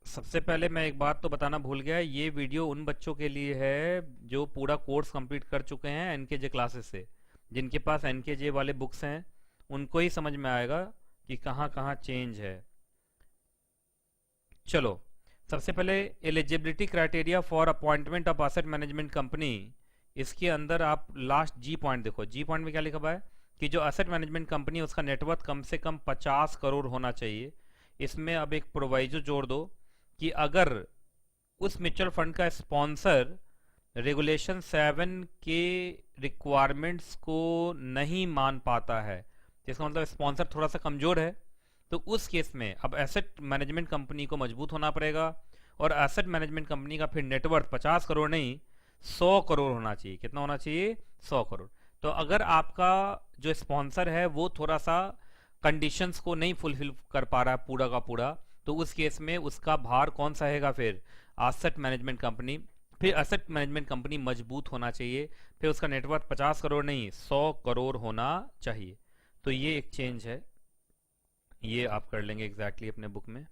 सबसे पहले मैं एक बात तो बताना भूल गया, ये वीडियो उन बच्चों के लिए है जो पूरा कोर्स कंप्लीट कर चुके हैं एनकेजे क्लासेस से। जिनके पास एनकेजे वाले बुक्स हैं उनको ही समझ में आएगा कि कहाँ कहाँ चेंज है। चलो, सबसे पहले eligibility criteria for appointment of asset management company. इसके अंदर आप लास्ट जी पॉइंट देखो, जी पॉइंट में क्या लिखा हुआ है कि जो एसेट मैनेजमेंट कंपनी है उसका नेटवर्थ कम से कम 50 करोड़ होना चाहिए। इसमें अब एक प्रोवाइजो जोड़ दो कि अगर उस म्यूचुअल फंड का स्पॉन्सर रेगुलेशन 7 के रिक्वायरमेंट्स को नहीं मान पाता है, जिसका मतलब स्पॉन्सर थोड़ा सा कमजोर है, तो उस केस में अब एसेट मैनेजमेंट कंपनी को मजबूत होना पड़ेगा। और एसेट मैनेजमेंट कंपनी का फिर नेटवर्थ 50 करोड़ नहीं, 100 करोड़ होना चाहिए। कितना होना चाहिए? 100 करोड़। तो अगर आपका जो स्पॉन्सर है वो थोड़ा सा कंडीशंस को नहीं फुलफिल कर पा रहा है पूरा का पूरा, तो उस केस में उसका भार कौन सहेगा? फिर एसेट मैनेजमेंट कंपनी। फिर एसेट मैनेजमेंट कंपनी मजबूत होना चाहिए, फिर उसका नेटवर्थ 50 करोड़ नहीं 100 करोड़ होना चाहिए। तो ये एक चेंज है, ये आप कर लेंगे एग्जैक्टली अपने बुक में।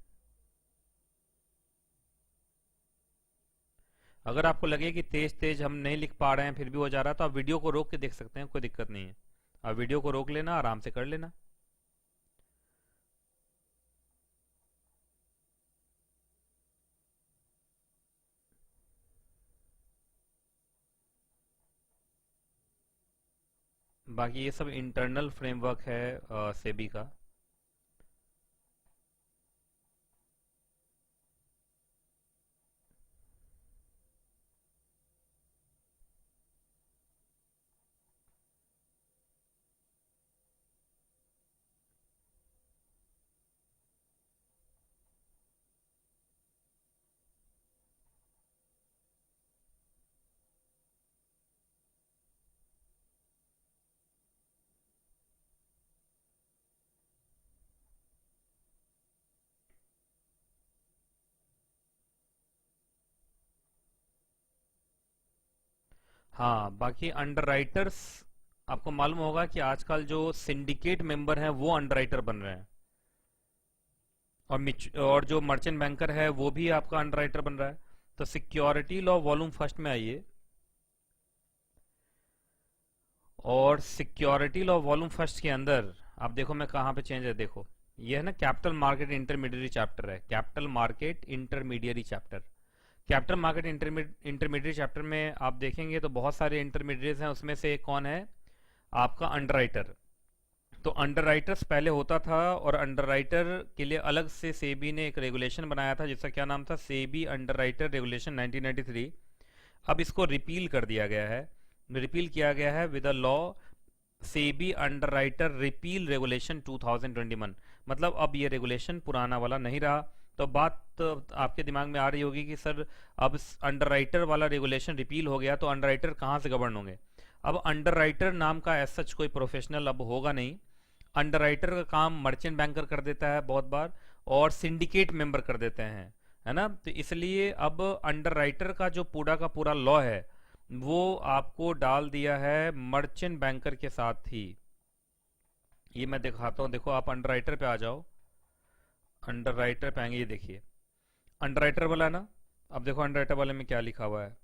अगर आपको लगे कि तेज तेज हम नहीं लिख पा रहे हैं फिर भी हो जा रहा है, तो आप वीडियो को रोक के देख सकते हैं, कोई दिक्कत नहीं है। आप वीडियो को रोक लेना, आराम से कर लेना। बाकी ये सब इंटरनल फ्रेमवर्क है सेबी का। हाँ, बाकी अंडरराइटर्स, आपको मालूम होगा कि आजकल जो सिंडिकेट मेंबर हैं वो अंडरराइटर बन रहे हैं। और जो मर्चेंट बैंकर है वो भी आपका अंडरराइटर बन रहा है। तो सिक्योरिटी लॉ वॉल्यूम फर्स्ट में आइए, और सिक्योरिटी लॉ वॉल्यूम फर्स्ट के अंदर आप देखो मैं कहाँ पे चेंज है। देखो, ये है ना कैपिटल मार्केट इंटरमीडियरी चैप्टर है, capital market intermediary chapter. Capital market intermediary chapter में आप देखेंगे तो बहुत सारे इंटरमीडिएट्स हैं, उसमें से एक कौन है? आपका अंडरराइटर। तो अंडरराइटर्स पहले होता था, और अंडरराइटर के लिए अलग से सेबी ने एक रेगुलेशन बनाया था जिसका क्या नाम था? SEBI underwriter regulation 1993। अब इसको रिपील कर दिया गया है, रिपील किया गया है with a law SEBI underwriter repeal regulation 2021। मतलब अब ये रेगुलेशन पुराना वाला नहीं रहा। तो बात तो आपके दिमाग में आ रही होगी कि सर अब अंडरराइटर वाला रेगुलेशन रिपील हो गया तो अंडरराइटर कहाँ से गवर्न होंगे? अब अंडरराइटर नाम का एज सच कोई प्रोफेशनल अब होगा नहीं। अंडरराइटर का काम मर्चेंट बैंकर कर देता है बहुत बार, और सिंडिकेट मेंबर कर देते हैं, है ना? तो इसलिए अब अंडरराइटर का जो पूरा का पूरा लॉ है वो आपको डाल दिया है मर्चेंट बैंकर के साथ ही। ये मैं दिखाता हूँ, देखो आप अंडरराइटर पे आ जाओ। अंडरराइटर पे आएंगे, ये देखिए अंडरराइटर वाला ना। अब देखो अंडरराइटर वाले में क्या लिखा हुआ है।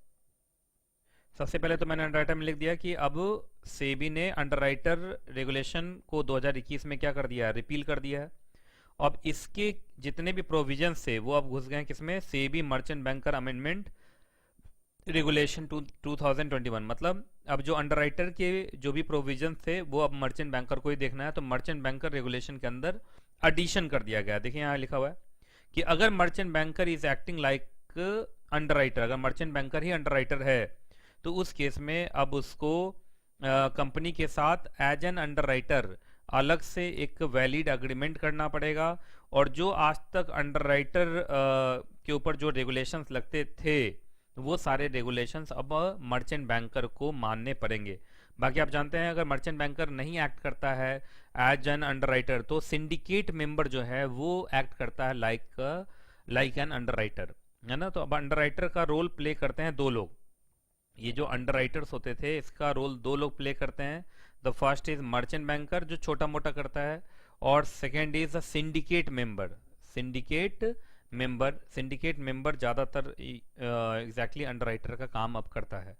सबसे पहले तो मैंने अंडरराइटर में लिख दिया कि अब सेबी ने अंडरराइटर रेगुलेशन को 2021 में क्या कर दिया है? रिपील कर दिया है। अब इसके जितने भी प्रोविजंस थे वो अब घुस गए किसमें? SEBI merchant banker amendment regulation 2021। मतलब अब जो अंडरराइटर के जो भी प्रोविजंस थे वो अब मर्चेंट बैंकर को ही देखना है, तो मर्चेंट बैंकर रेगुलेशन के अंदर एडिशन कर दिया गया। देखिए यहाँ लिखा हुआ है कि अगर merchant banker is acting like underwriter, अगर मर्चेंट बैंकर ही अंडरराइटर है तो उस केस में अब उसको कंपनी के साथ एज एन अंडरराइटर अलग से एक वैलिड अग्रीमेंट करना पड़ेगा। और जो आज तक अंडरराइटर के ऊपर जो रेगुलेशंस लगते थे वो सारे रेगुलेशंस अब मर्चेंट बैंकर को मानने पड़ेंगे। बाकी आप जानते हैं अगर मर्चेंट बैंकर नहीं एक्ट करता है एज एन अंडरराइटर तो सिंडिकेट मेंबर जो है वो एक्ट करता है लाइक एन अंडरराइटर, है ना? तो अब अंडरराइटर का रोल प्ले करते हैं दो लोग। ये जो अंडरराइटर्स होते थे इसका रोल दो लोग प्ले करते हैं। The first is merchant banker जो छोटा मोटा करता है, और second is a syndicate member. Syndicate member, syndicate member ज़्यादातर एग्जैक्टली अंडरराइटर का काम अब करता है।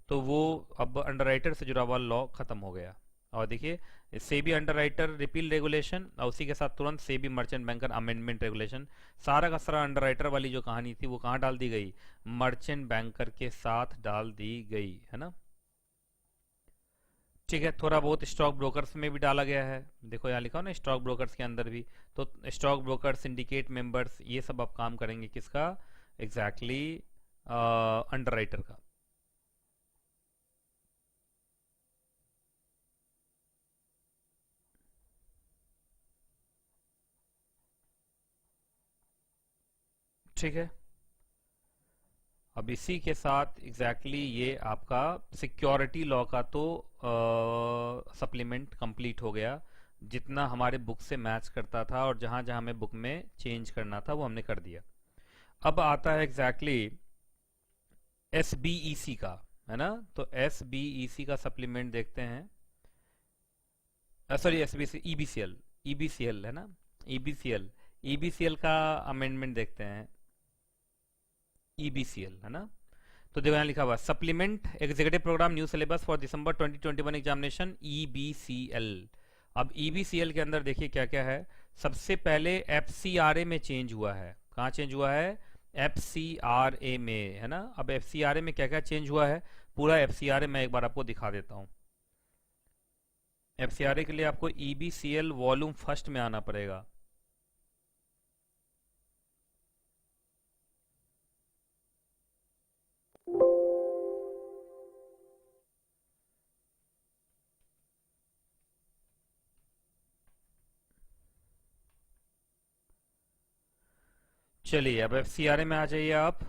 तो वो अब अंडरराइटर से जुड़ा हुआ लॉ खत्म हो गया। और देखिए सेबी अंडरराइटर रिपील रेगुलेशन और उसी के साथ तुरंत SEBI merchant banker amendment regulation. सारा का सारा अंडरराइटर वाली जो कहानी थी वो कहाँ डाल दी गई, मर्चेंट बैंकर के साथ डाल दी गई, है ना। ठीक है, थोड़ा बहुत स्टॉक ब्रोकर्स में भी डाला गया है, देखो यहाँ लिखा हो ना स्टॉक ब्रोकर्स के अंदर भी। तो स्टॉक ब्रोकर, सिंडिकेट मेंबर्स, ये सब अब काम करेंगे किसका, एग्जैक्टली अंडरराइटर का। ठीक है, अब इसी के साथ एग्जैक्टली ये आपका सिक्योरिटी लॉ का तो सप्लीमेंट कंप्लीट हो गया। जितना हमारे बुक से मैच करता था और जहां जहां हमें बुक में चेंज करना था वो हमने कर दिया। अब आता है एग्जैक्टली एस बी ई सी का, है ना। तो एस बी ई सी का सप्लीमेंट देखते हैं, sorry S B C, E B C L, E B C L है ना, E B C L, E B C L का अमेंडमेंट देखते हैं, ई बी सी एल है ना। तो देखो यहाँ लिखा हुआ supplement executive programme new syllabus for December 2021 examination, EBCL। अब EBCL के अंदर देखिए क्या क्या है। सबसे पहले FCRA में चेंज हुआ है, कहाँ चेंज हुआ है, FCRA में, है ना। अब FCRA में क्या क्या चेंज हुआ है, पूरा FCRA मैं एक बार आपको दिखा देता हूँ। FCRA के लिए आपको EBCL वॉल्यूम फर्स्ट में आना पड़ेगा। चलिए अब FCRA में आ जाइए आप।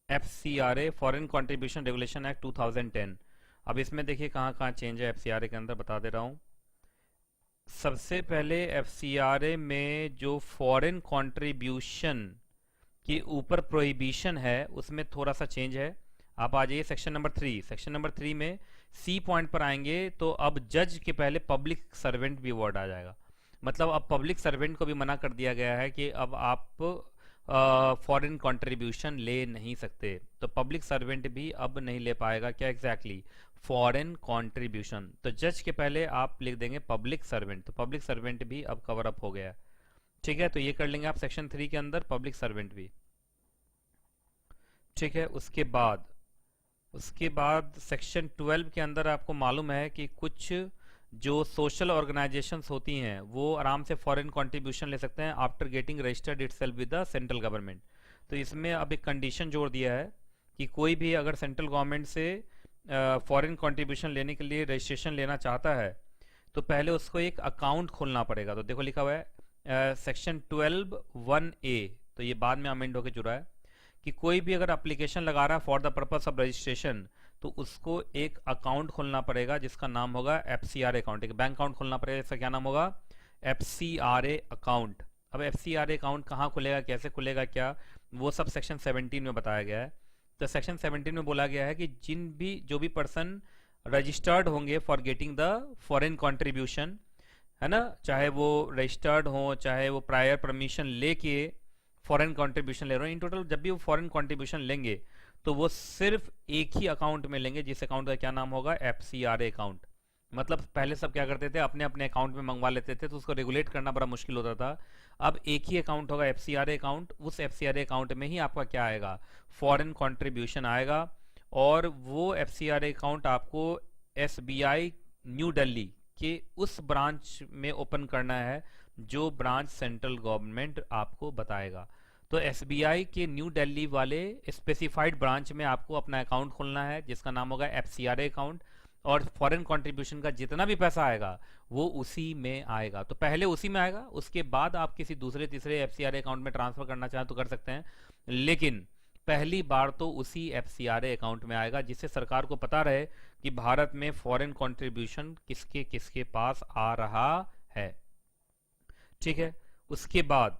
FCRA foreign contribution regulation act 2010। अब इसमें देखिए कहाँ कहाँ चेंज है FCRA के अंदर, बता दे रहा हूँ। सबसे पहले FCRA में जो फॉरेन कंट्रीब्यूशन के ऊपर प्रोहिबिशन है उसमें थोड़ा सा चेंज है। आप आ जाइए सेक्शन नंबर 3। सेक्शन नंबर 3 में सी पॉइंट पर आएंगे तो अब जज के पहले पब्लिक सर्वेंट भी वर्ड आ जाएगा। मतलब अब पब्लिक सर्वेंट को भी मना कर दिया गया है कि अब आप फॉरेन कंट्रीब्यूशन ले नहीं सकते। तो पब्लिक सर्वेंट भी अब नहीं ले पाएगा क्या, एग्जैक्टली फॉरेन कंट्रीब्यूशन। तो जज के पहले आप लिख देंगे पब्लिक सर्वेंट, तो पब्लिक सर्वेंट भी अब कवर अप हो गया। ठीक है, तो ये कर लेंगे आप सेक्शन 3 के अंदर पब्लिक सर्वेंट भी। ठीक है, उसके बाद सेक्शन 12 के अंदर आपको मालूम है कि कुछ जो सोशल ऑर्गेनाइजेशंस होती हैं वो आराम से फॉरेन कंट्रीब्यूशन ले सकते हैं after getting registered itself with the central government. तो इसमें अब एक कंडीशन जोड़ दिया है कि कोई भी अगर सेंट्रल गवर्नमेंट से फॉरेन कंट्रीब्यूशन लेने के लिए रजिस्ट्रेशन लेना चाहता है तो पहले उसको एक अकाउंट खोलना पड़ेगा। तो देखो लिखा हुआ है सेक्शन 12(1)(a, तो ये बाद में अमेंड होकर जुड़ा है कि कोई भी अगर एप्लीकेशन लगा रहा है for the purpose of registration तो उसको एक अकाउंट खोलना पड़ेगा जिसका नाम होगा FCRA अकाउंट। एक बैंक अकाउंट खोलना पड़ेगा, इसका क्या नाम होगा, FCRA अकाउंट। अब FCRA अकाउंट कहाँ खुलेगा, कैसे खुलेगा, क्या, वो सब सेक्शन 17 में बताया गया है। तो सेक्शन 17 में बोला गया है कि जो भी पर्सन रजिस्टर्ड होंगे for getting the foreign contribution, है ना, चाहे वो रजिस्टर्ड हो चाहे वो प्रायर परमिशन लेके फॉरेन कंट्रीब्यूशन ले रहे हो, इन टोटल जब भी वो फॉरेन कंट्रीब्यूशन लेंगे तो वो सिर्फ एक ही अकाउंट में लेंगे जिस अकाउंट का क्या नाम होगा, FCRA अकाउंट। मतलब पहले सब क्या करते थे, अपने अपने अकाउंट में मंगवा लेते थे तो उसको रेगुलेट करना बड़ा मुश्किल होता था। अब एक ही अकाउंट होगा FCRA अकाउंट, उस FCRA अकाउंट में ही आपका क्या आएगा, फॉरेन कंट्रीब्यूशन आएगा। और वो FCRA अकाउंट आपको SBI न्यू दिल्ली के उस ब्रांच में ओपन करना है जो ब्रांच सेंट्रल गवर्नमेंट आपको बताएगा। तो SBI के न्यू दिल्ली वाले स्पेसिफाइड ब्रांच में आपको अपना अकाउंट खोलना है जिसका नाम होगा FCRA अकाउंट, और फॉरेन कंट्रीब्यूशन का जितना भी पैसा आएगा वो उसी में आएगा। तो पहले उसी में आएगा, उसके बाद आप किसी दूसरे तीसरे FCRA अकाउंट में ट्रांसफर करना चाहें तो कर सकते हैं, लेकिन पहली बार तो उसी FCRA अकाउंट में आएगा जिससे सरकार को पता रहे कि भारत में फॉरेन कंट्रीब्यूशन किसके किसके पास आ रहा है। ठीक है, उसके बाद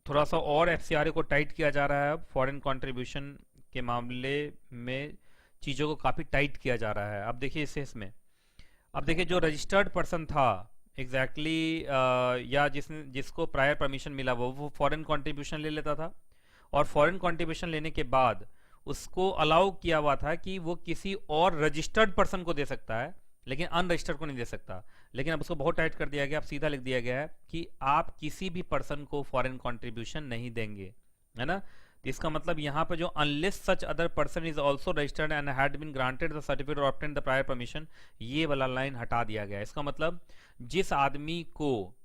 थोड़ा सा और FCRA को टाइट किया जा रहा है। अब फॉरेन कंट्रीब्यूशन के मामले में चीज़ों को काफ़ी टाइट किया जा रहा है। अब देखिए इसमें अब देखिए जो रजिस्टर्ड पर्सन था एग्जैक्टली या जिसको प्रायर परमिशन मिला वो फॉरेन कंट्रीब्यूशन ले लेता था, और फॉरेन कंट्रीब्यूशन लेने के बाद उसको अलाउ किया हुआ था कि वो किसी और रजिस्टर्ड पर्सन को दे सकता है, लेकिन अनरजिस्टर्ड को नहीं दे सकता। लेकिन अब उसको बहुत टाइट कर दिया गया, अब सीधा लिख दिया गया है कि आप किसी भी पर्सन को फॉरेन कंट्रीब्यूशन नहीं देंगे, है ना। तो इसका मतलब यहाँ पे जो unless such other person is also registered and had been granted the certificate और ऑब्टेन्ड द प्रायर परमिशन, ये वाला लाइन हटा दिया गया। इसका मतलब जिस आदमी को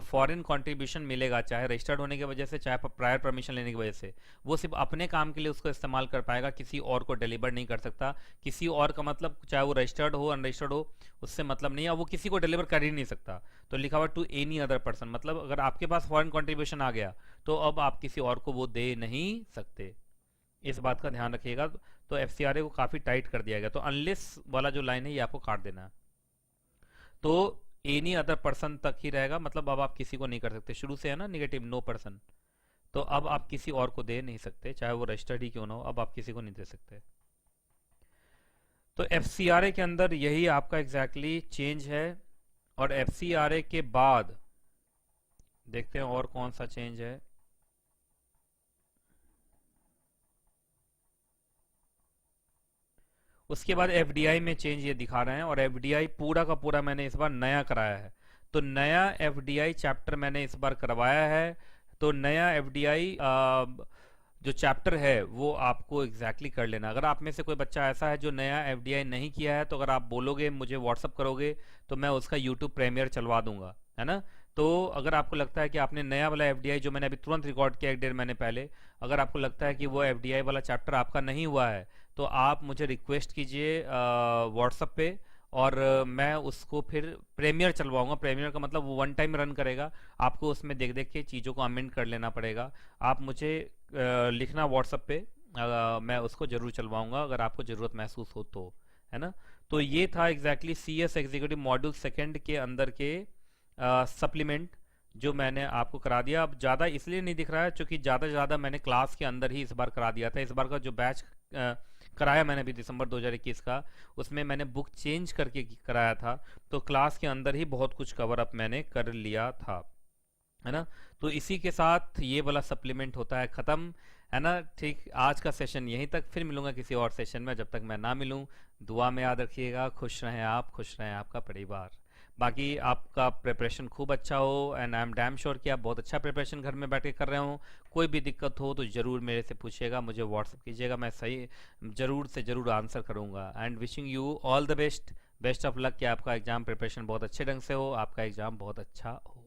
फॉरेन कंट्रीब्यूशन मिलेगा, चाहे रजिस्टर्ड होने की वजह से चाहे प्रायर परमिशन लेने की वजह से, वो सिर्फ अपने काम के लिए उसको इस्तेमाल कर पाएगा, किसी और को डिलीवर नहीं कर सकता। किसी और का मतलब चाहे वो रजिस्टर्ड हो अनरजिस्टर्ड हो, उससे मतलब नहीं है, वो किसी को डिलीवर कर ही नहीं सकता। तो लिखा हुआ टू एनी अदर पर्सन, मतलब अगर आपके पास फॉरेन कंट्रीब्यूशन आ गया तो अब आप किसी और को वो दे नहीं सकते। इस बात का ध्यान रखिएगा। तो एफसीआरए को काफ़ी टाइट कर दिया गया। तो अनलेस वाला जो लाइन है ये आपको काट देना है। तो एनी अदर पर्सन तक ही रहेगा, मतलब अब आप किसी को नहीं कर सकते। शुरू से है ना निगेटिव, नो पर्सन, तो अब आप किसी और को दे नहीं सकते, चाहे वो रजिस्टर्ड ही क्यों ना हो, अब आप किसी को नहीं दे सकते। तो एफसीआरए के अंदर यही आपका एग्जैक्टली चेंज है। और एफसीआरए के बाद देखते हैं और कौन सा चेंज है। उसके बाद एफडीआई में चेंज ये दिखा रहे हैं, और एफडीआई पूरा का पूरा मैंने इस बार नया कराया है। तो नया एफडीआई चैप्टर मैंने इस बार करवाया है। तो नया एफडीआई जो चैप्टर है वो आपको एग्जैक्टली कर लेना। अगर आप में से कोई बच्चा ऐसा है जो नया एफडीआई नहीं किया है, तो अगर आप बोलोगे मुझे व्हाट्सअप करोगे तो मैं उसका यूट्यूब प्रीमियर चलवा दूंगा, है ना। तो अगर आपको लगता है कि आपने नया वाला एफडीआई जो मैंने अभी तुरंत रिकॉर्ड किया 1 डेढ़ महीने पहले, अगर आपको लगता है कि वो एफडीआई वाला चैप्टर आपका नहीं हुआ है, तो आप मुझे रिक्वेस्ट कीजिए व्हाट्सअप पे, और मैं उसको फिर प्रीमियर चलवाऊंगा। प्रीमियर का मतलब वो वन टाइम रन करेगा, आपको उसमें देख देख के चीज़ों को अमेंड कर लेना पड़ेगा। आप मुझे लिखना व्हाट्सअप पे, मैं उसको ज़रूर चलवाऊंगा अगर आपको ज़रूरत महसूस हो तो, है ना। तो ये था exactly C S executive module second के अंदर के सप्लीमेंट जो मैंने आपको करा दिया। अब ज़्यादा इसलिए नहीं दिख रहा है क्योंकि ज़्यादा से ज़्यादा मैंने क्लास के अंदर ही इस बार करा दिया था। इस बार का जो बैच कराया मैंने अभी दिसंबर 2021 का, उसमें मैंने बुक चेंज करके कराया था, तो क्लास के अंदर ही बहुत कुछ कवर अप मैंने कर लिया था, है ना। तो इसी के साथ ये वाला सप्लीमेंट होता है ख़त्म, है ना। ठीक, आज का सेशन यहीं तक, फिर मिलूंगा किसी और सेशन में। जब तक मैं ना मिलूं, दुआ में याद रखिएगा। खुश रहें आप, खुश रहें आपका परिवार। बाकी आपका प्रिपरेशन खूब अच्छा हो, and I am damn sure कि आप बहुत अच्छा प्रिपरेशन घर में बैठ के कर रहे हो। कोई भी दिक्कत हो तो ज़रूर मेरे से पूछिएगा, मुझे व्हाट्सअप कीजिएगा, मैं सही ज़रूर से ज़रूर आंसर करूँगा। And wishing you all the best, best of luck कि आपका एग्ज़ाम प्रिपरेशन बहुत अच्छे ढंग से हो, आपका एग्ज़ाम बहुत अच्छा हो।